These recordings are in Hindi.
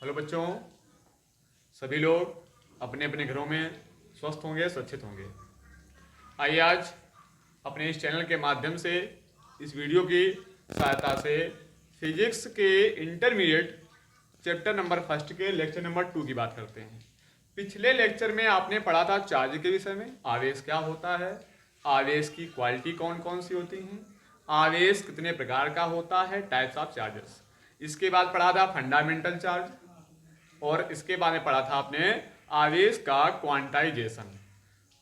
हेलो बच्चों, सभी लोग अपने अपने घरों में स्वस्थ होंगे, सुरक्षित होंगे। आइए आज अपने इस चैनल के माध्यम से, इस वीडियो की सहायता से फिजिक्स के इंटरमीडिएट चैप्टर नंबर 1 के लेक्चर नंबर 2 की बात करते हैं। पिछले लेक्चर में आपने पढ़ा था चार्ज के विषय में, आवेश क्या होता है, आवेश की क्वालिटी कौन कौन सी होती हैं, आवेश कितने प्रकार का होता है, टाइप्स ऑफ चार्जेस। इसके बाद पढ़ा था फंडामेंटल चार्ज, और इसके बाद में पढ़ा था आपने आवेश का क्वांटाइजेशन।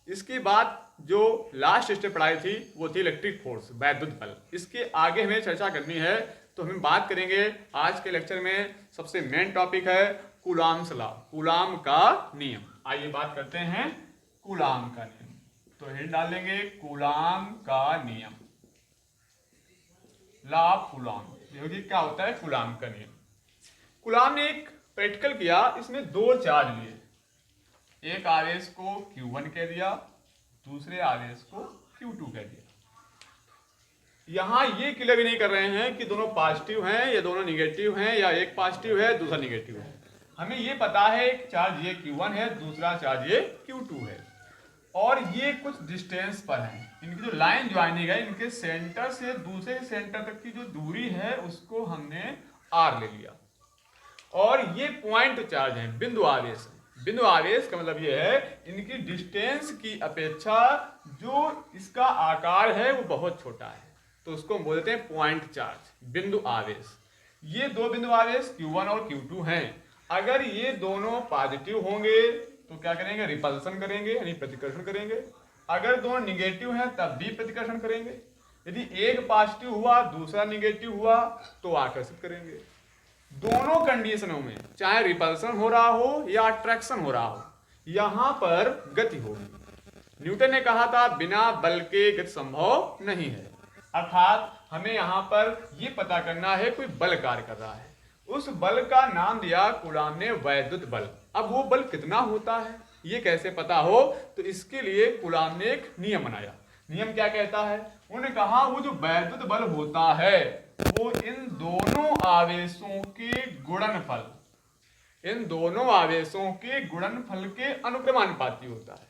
इसके बाद जो लास्ट स्टेप पढ़ाई थी वो थी इलेक्ट्रिक फोर्स, वैद्युत बल। इसके आगे हमें चर्चा करनी है, तो हम बात करेंगे आज के लेक्चर में। सबसे मेन टॉपिक है कूलाम्स लॉ, कूलाम का नियम। आइए बात करते हैं कूलाम का नियम। तो हेड डालेंगे कूलाम का नियम, लॉ ऑफ कूलाम। देखिए क्या होता है कूलाम का नियम। कूलाम ने एक प्रैक्टिकल किया, इसमें दो चार्ज लिए, एक आवेश को Q1 कह दिया, दूसरे आवेश को Q2 कह दिया। यहां ये क्लियर भी नहीं कर रहे हैं कि दोनों पॉजिटिव हैं या दोनों निगेटिव हैं, या एक पॉजिटिव है दूसरा निगेटिव है। हमें ये पता है एक चार्ज ये Q1 है, दूसरा चार्ज ये Q2 है, और ये कुछ डिस्टेंस पर है। इनकी जो लाइन ज्वाइनिंग है, इनके सेंटर से दूसरे सेंटर तक की जो दूरी है उसको हमने R ले लिया, और ये पॉइंट चार्ज है, बिंदु आवेश है। बिंदु आवेश का मतलब ये है इनकी डिस्टेंस की अपेक्षा जो इसका आकार है वो बहुत छोटा है, तो उसको हम बोलते हैं पॉइंट चार्ज, बिंदु आवेश। ये दो बिंदु आवेश Q1 और Q2 हैं। अगर ये दोनों पॉजिटिव होंगे तो क्या करेंगे, रिपल्सन करेंगे यानी प्रतिकर्षण करेंगे। अगर दोनों निगेटिव हैं तब भी प्रतिकर्षण करेंगे। यदि एक पॉजिटिव हुआ दूसरा निगेटिव हुआ तो आकर्षित करेंगे। दोनों कंडीशनों में चाहे रिपल्सन हो रहा हो या अट्रैक्शन हो रहा हो, यहां पर गति होगी। न्यूटन ने कहा था बिना बल के गति संभव नहीं है, अर्थात हमें यहां पर यह पता करना है कोई बल कार्य कर रहा है। उस बल का नाम दिया कूलाम ने वैद्युत बल। अब वो बल कितना होता है ये कैसे पता हो, तो इसके लिए कूलाम ने एक नियम बनाया। नियम क्या कहता है, उन्होंने कहा वो जो वैद्युत बल होता है वो इन दोनों आवेशों के गुणनफल, इन दोनों आवेशों के गुणनफल के अनुक्रमानुपाती होता है,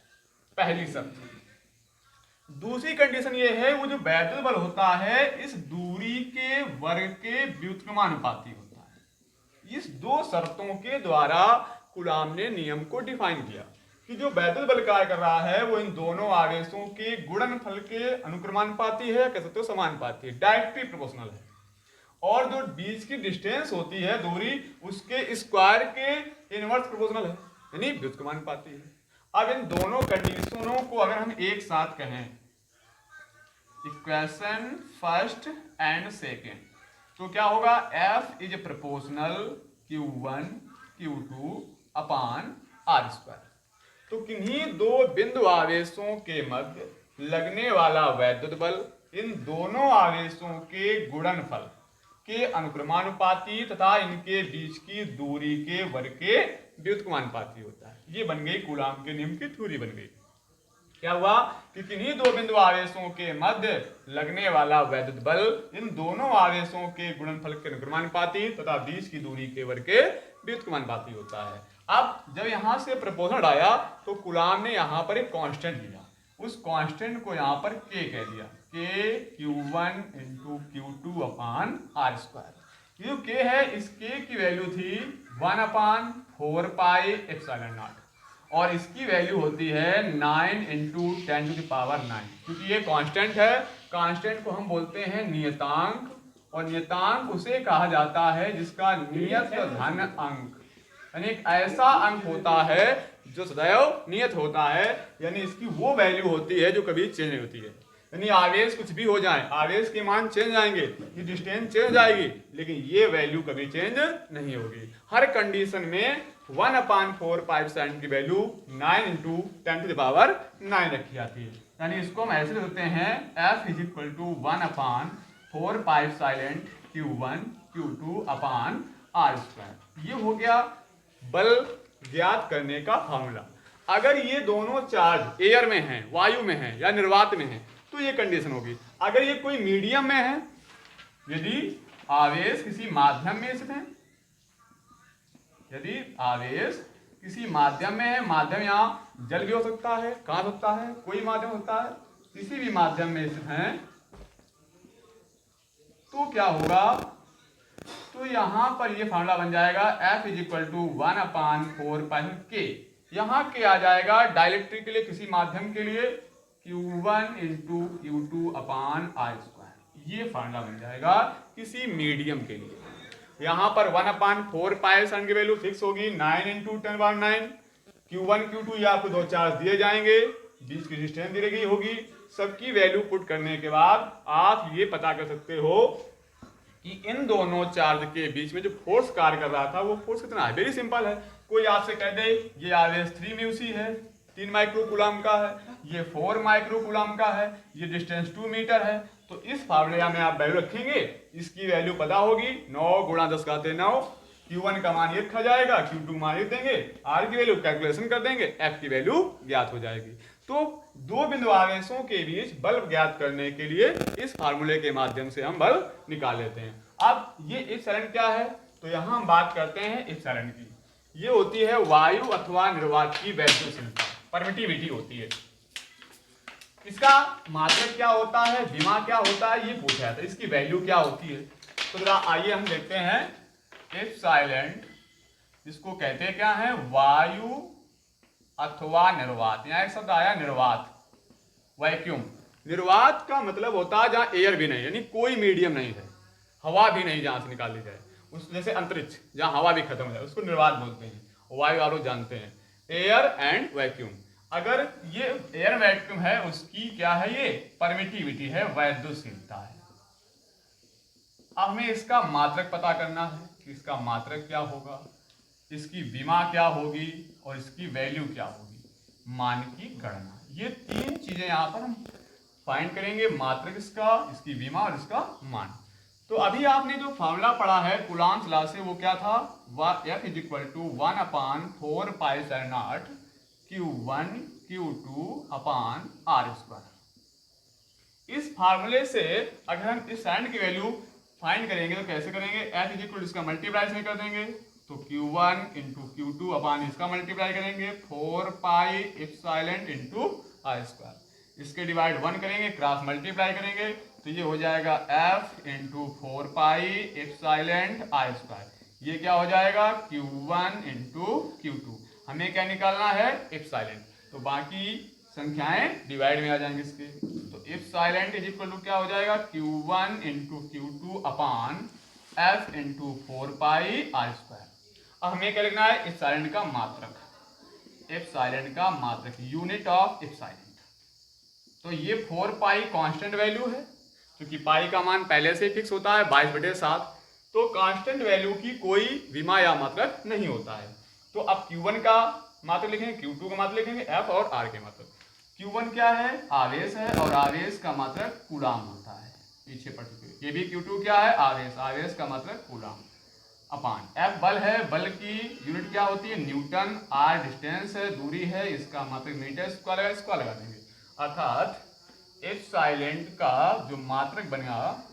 पहली शर्त। दूसरी कंडीशन ये है वो जो वैद्युत बल होता है इस दूरी के वर्ग के व्युत्क्रमानुपाती होता है। इस दो शर्तों के द्वारा कूलाम ने नियम को डिफाइन किया कि जो वैद्युत बल कार्य कर रहा है वो इन दोनों आवेशों के गुणनफल के अनुक्रमानुपाती है, कह सकते हो समानुपाती है, डायरेक्टली प्रोपोर्शनल है। और जो बीच की डिस्टेंस होती है दूरी, उसके स्क्वायर के इनवर्स प्रोपोर्शनल है, यानी व्युत्क्रमानुपाती है। अब इन दोनों कंडीशनों को अगर हम एक साथ कहें, इक्वेशन फर्स्ट एंड सेकेंड, तो क्या होगा, F is proportional Q1 Q2 upon R square. तो किन्हीं दो बिंदु आवेशों के मध्य लगने वाला वैद्युत बल इन दोनों आवेशों के गुणनफल के अनुक्रमानुपाती तथा इनके बीच की दूरी के वर्ग के व्युत्क्रमानुपाती होता है। ये बन गई कूलाम के नियम की थ्योरी बन गई। क्या हुआ कि किन्हीं दो बिंदु आवेशों के मध्य लगने वाला वैद्युत बल इन दोनों आवेशों के गुणनफल के अनुक्रमानुपाती तथा बीच की दूरी के वर्ग के व्युत्क्रमानुपाती होता है। अब जब यहां से प्रपोजल आया तो कूलाम ने यहां पर एक कांस्टेंट लिया, उस कांस्टेंट को यहां पर K कह दिया, K Q1 into Q2 upon R square. ये K है, इस K की वैल्यू थी 1 अपान 4 पाई एप्सिलॉन नॉट, और इसकी वैल्यू होती है 9 इंटू 10 टू द पावर 9। क्योंकि ये कांस्टेंट है, कांस्टेंट को हम बोलते हैं नियतांक, और नियतांक उसे कहा जाता है जिसका नियत धन अंक, यानी एक ऐसा अंक होता है जो सदैव नियत होता है, यानी इसकी वो वैल्यू होती है जो कभी चेंज नहीं होती है। यानी आवेश कुछ भी हो जाए, आवेश के मान चेंज आएंगे, ये डिस्टेंस चेंज आएगी, लेकिन ये वैल्यू कभी चेंज नहीं होगी। हर कंडीशन में 1 अपान 4 पाई एप्सिलॉन की value 9 into 10 to the power 9 रखी जाती है। यानी इसको हम ऐसे लिखते हैं, F is equal to 1 upon 4 pi epsilon Q1 Q2 upon R square. ये हो गया बल ज्ञात करने का फॉर्मूला। अगर ये दोनों चार्ज एयर में हैं, वायु में हैं या निर्वात में हैं, तो ये कंडीशन होगी। अगर ये कोई मीडियम में है, यदि आवेश किसी माध्यम में स्थित है, यदि आवेश किसी माध्यम में है, माध्यम यहाँ जल भी हो सकता है, कहाँ सकता है, कोई माध्यम होता है, किसी भी माध्यम में स्थित है, तो क्या होगा, तो यहां पर ये फॉर्मूला बन जाएगा F is equal to 1/4πk। यहां के आ जाएगा डाइलेक्ट्रिक के लिए, किसी माध्यम के लिए Q1 इंटू Q2/R²। ये फॉर्मूला बन जाएगा किसी मीडियम के लिए। यहां पर 1/4π सन की वैल्यू फिक्स होगी, 9 इंटू 10⁻9। Q1 Q2 ये आपको दो चार्ज दिए जाएंगे, बीच की डिस्टेंस दी गई होगी। सबकी वैल्यू पुट करने के बाद आप ये पता कर सकते हो कि इन दोनों चार्ज के बीच में जो फोर्स कार्य कर रहा था वो फोर्स कितना है। वेरी सिंपल है, कोई आपसे कह दे ये आवेश 3 म्यूसी है, 3 माइक्रो कूलम का है, ये 4 माइक्रो कूलम का है, ये डिस्टेंस 2 मीटर है, तो इस फार्मूले में आप वैल्यू रखेंगे, इसकी वैल्यू पता होगी, 9 गुणा 10⁻9। Q1 का मान ये रखा जाएगा, Q2 मान ये देंगे, R की वैल्यू कैलकुलेशन कर देंगे, F की वैल्यू ज्ञात हो जाएगी। तो दो बिंदु आवेशों के बीच बल ज्ञात करने के लिए इस फार्मूले के माध्यम से हम बल निकाल लेते हैं। अब ये इप्सिलॉन क्या है, तो यहां हम बात करते हैं इप्सिलॉन की। ये होती है वायु अथवा निर्वात की वैद्युशीलता, परमिटिविटी होती है। इसका मात्रक क्या होता है, विमा क्या होता है, ये पूछा जाता है, इसकी वैल्यू क्या होती है। तो जरा आइए हम देखते हैं इप्सिलॉन, इसको कहते हैं क्या है, वायु अथवा निर्वात। यहां एक शब्द आया निर्वात, वैक्यूम। निर्वात का मतलब होता है जहां एयर भी नहीं, यानी कोई मीडियम नहीं है, हवा भी नहीं जहां से निकाल ली जाए, उस जैसे अंतरिक्ष जहां हवा भी खत्म हो जाए, उसको निर्वात बोलते हैं। वायु आप लोग जानते हैं, एयर एंड वैक्यूम। अगर ये एयर वैक्यूम है, उसकी क्या है, ये परमिटिविटी है, वैद्युशीलता है। अब हमें इसका मात्रक पता करना है कि इसका मात्रक क्या होगा, इसकी विमा क्या होगी और इसकी वैल्यू क्या होगी, मान की गणना। ये तीन चीजें यहां पर हम फाइंड करेंगे, मात्रक इसका, इसकी विमा और इसका मान। तो अभी आपने जो फॉर्मूला पढ़ा है कूलॉम्स लॉ से, वो क्या था, F is equal to 1/4π0 Q1 Q2/R²। इस फार्मूले से अगर हम इस साइन की वैल्यू फाइंड करेंगे तो कैसे करेंगे, F इज इक्वल इसका मल्टीप्लाई से कर देंगे, तो Q1 इंटू Q2 इसका मल्टीप्लाई करेंगे, 4πε इंटू R²। इसके डिवाइड 1 करेंगे, क्रॉस मल्टीप्लाई करेंगे, तो ये हो जाएगा F इंटू 4πε R²। ये क्या हो जाएगा, Q1 इंटू Q2। हमें क्या निकालना है, एप्सिलॉन। तो बाकी संख्याएं डिवाइड में आ जाएंगे इसके। तो एप्सिलॉन इज इक्वल टू क्या हो जाएगा, Q1 into Q2/F into 4πR²। अब हमें क्या लिखना है, एप्सिलॉन का मात्रक, एप्सिलॉन का मात्रक, यूनिट ऑफ एप्सिलॉन। तो ये 4π कांस्टेंट वैल्यू है, क्योंकि पाई का मान पहले से फिक्स होता है 22/7, तो कांस्टेंट वैल्यू की कोई विमा या मात्रक नहीं होता है। तो अब Q1 का मात्रक लिखेंगे, Q2 का मात्रक लिखेंगे, F और R के मात्रक। Q1 क्या है, आवेश है, और आवेश का मात्रक कूलाम होता है, पीछे पढ़ चुके। ये भी Q2 क्या है, आवेश, आवेश का मात्रक कूलाम अपान। F बल है, बल की यूनिट क्या होती है, न्यूटन। R डिस्टेंस है, दूरी है, इसका मात्रक मीटर स्क्वायर लगा, स्क्वायर लगा देंगे। अर्थात एप्सिलॉन का जो मात्रक बनेगा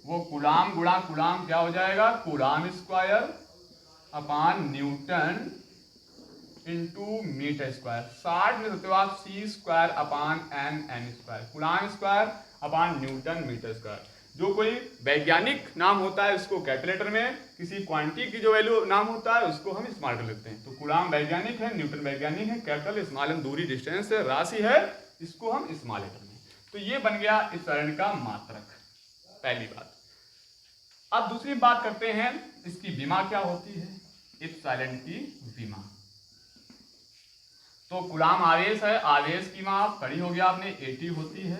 वो कूलाम गुणा कूलाम क्या हो जाएगा, coulomb square upon newton into metre square. 60 में सकते हो आप C²/N² coulomb square upon newton metre square. जो कोई वैज्ञानिक नाम होता है उसको कैलकुलेटर में, किसी क्वांटिटी की जो वैल्यू नाम होता है उसको हम स्मॉल कर लेते हैं। तो कूलाम वैज्ञानिक है, न्यूटन वैज्ञानिक है, कैपिटल, स्मॉल दूरी डिस्टेंस है, राशि है, इसको हम स्मॉल लेटर में। तो ये बन गया एप्सिलॉन का मात्रक, पहली बात। अब दूसरी बात करते हैं, इसकी विमा क्या होती है, एप्सिलॉन की विमा। तो कूलाम आवेश है, आवेश की माप पढ़ी होगी आपने, 80 होती है।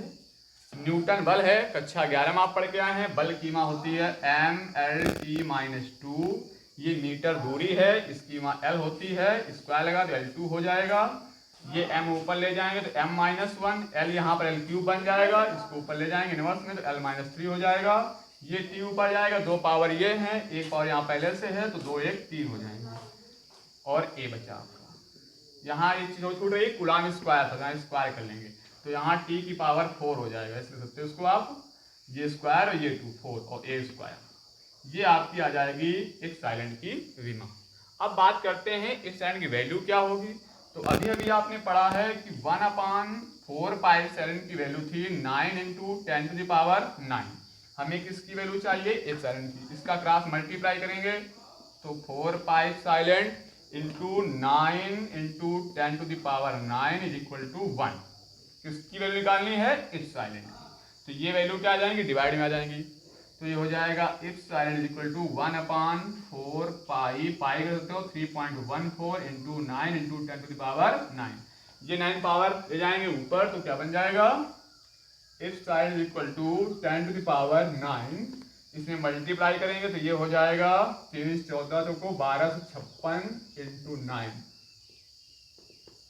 न्यूटन बल है, कक्षा 11 में आप पढ़ के आए हैं, बल की माप होती है mLT-2। ये मीटर दूरी है, इसकी माप L होती है, स्क्वायर लगा तो L2 हो जाएगा। ये m ऊपर ले जाएंगे तो m-1, L यहाँ पर L³ बन जाएगा, इसको ऊपर ले जाएंगे इनवर्स में तो L-3 हो जाएगा। ये t ऊपर जाएगा, 2 पावर ये हैं, 1 पावर यहाँ पहले से है, तो 2 1 3 हो जाएंगे, और a बचा आपका। यहाँ एक चीज छूट रही, कूलाम स्क्वायर था, यहाँ स्क्वायर कर लेंगे तो यहाँ t की पावर 4 हो जाएगा, ऐसे सकते हैं उसको आप, ये स्क्वायर और ये 2 4 और a स्क्वायर। ये आपकी आ जाएगी एप्सिलॉन की विमा। अब बात करते हैं इस साइड की वैल्यू क्या होगी। तो अभी अभी आपने पढ़ा है कि 1/4π7 की वैल्यू थी 9 इंटू 10⁻9। हमें किसकी वैल्यू चाहिए, इस साइड की। इसका क्रॉस मल्टीप्लाई करेंगे तो 4π into 9 into 10⁻9 is equal to 1। किसकी वैल्यू निकालनी है, इस साइलेंट की। तो ये वैल्यू क्या आ जाएंगी, डिवाइड में आ जाएंगी। तो ये हो जाएगा epsilon is equal to 1/4 pi कर सकते हो 3.14 इंटू 9 इंटू 10⁻9। ये 9 पावर ले जाएंगे ऊपर तो क्या बन जाएगा, epsilon is equal to 10⁻9। इसमें मल्टीप्लाई करेंगे तो ये हो जाएगा 3 14 को 1256 इंटू 9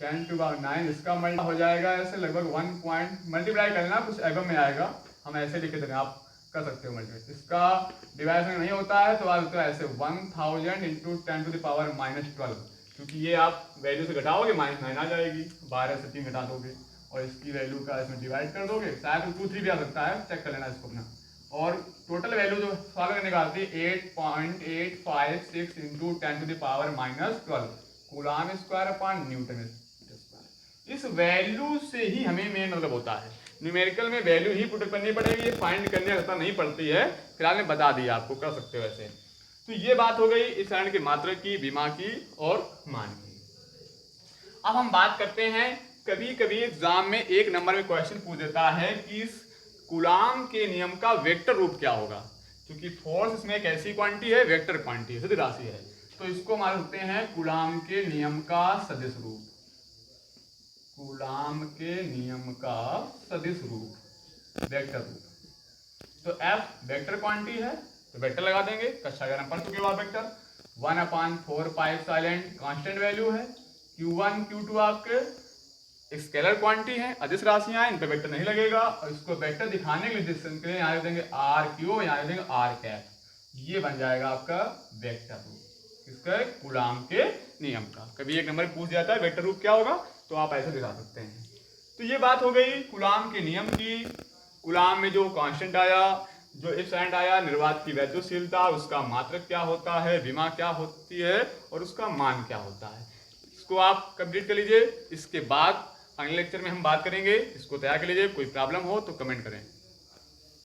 10⁻9। इसका मल्टीप्लाई हो जाएगा ऐसे लगभग 1 पॉइंट, मल्टीप्लाई करना कुछ एगम में आएगा, हम ऐसे लिखे थे, आप कर सकते हो मल्टीप्लाई। इसका डिवाइड नहीं होता है तो आज होता है ऐसे 1000 इंटू 10⁻12, क्योंकि ये आप वैल्यू से घटाओगे -9 आ जाएगी, 12 से 3 घटा दोगे और इसकी वैल्यू का इसमें डिवाइड कर दोगे, शायद 2 3 भी आ सकता है, चेक कर लेना इसको अपना। और टोटल वैल्यू जो सॉल्व करने का आती है 8.856 into 10⁻12 coulomb square upon Newton square. इस वैल्यू से ही हमें मेन मतलब होता है, न्यूमेरिकल में वैल्यू ही पुट करनी पड़ेगी, ये फाइंड करने रहता नहीं पड़ती है, फिलहाल मैं बता दिया आपको, कर सकते हो ऐसे। तो ये बात हो गई इस साइड की मात्रा की, विमा की और मान की। अब हम बात करते हैं, कभी कभी एग्जाम में एक नंबर में क्वेश्चन पूछ देता है कि इस कूलाम के नियम का वेक्टर रूप क्या होगा, क्योंकि फोर्स इसमें एक ऐसी क्वांटिटी है, वेक्टर क्वांटिटी है, सदिश राशि है, तो इसको मान सकते हैं कूलाम के नियम का सदिश रूप। कूलाम के नियम का सदिश रूप, वेक्टर रूप। तो F वेक्टर क्वांटिटी है तो वेक्टर लगा देंगे, कक्षा 11 पढ़ चुके हो आप वेक्टर। 1/4 साइलेंट कांस्टेंट वैल्यू है, Q1 Q2 आपके स्केलर क्वांटिटी है, अदिश राशियां हैं, इन पे वेक्टर नहीं लगेगा। और इसको वेक्टर दिखाने के लिए यहाँ लिख देंगे RQ, यहाँ लिख देंगे R कैप, ये बन जाएगा आपका वेक्टर रूप किसका, कूलाम के नियम का। कभी एक नंबर पूछ जाता है वेक्टर रूप क्या होगा तो आप ऐसे दिखा सकते हैं। तो ये बात हो गई कूलाम के नियम की। कूलाम में जो कांस्टेंट आया, जो एफिशिएंट आया, निर्वात की वैद्युतशीलता, उसका मात्रक क्या होता है, विमा क्या होती है और उसका मान क्या होता है, इसको आप कंप्लीट कर लीजिए। इसके बाद अगले लेक्चर में हम बात करेंगे, इसको तैयार कर लीजिए। कोई प्रॉब्लम हो तो कमेंट करें।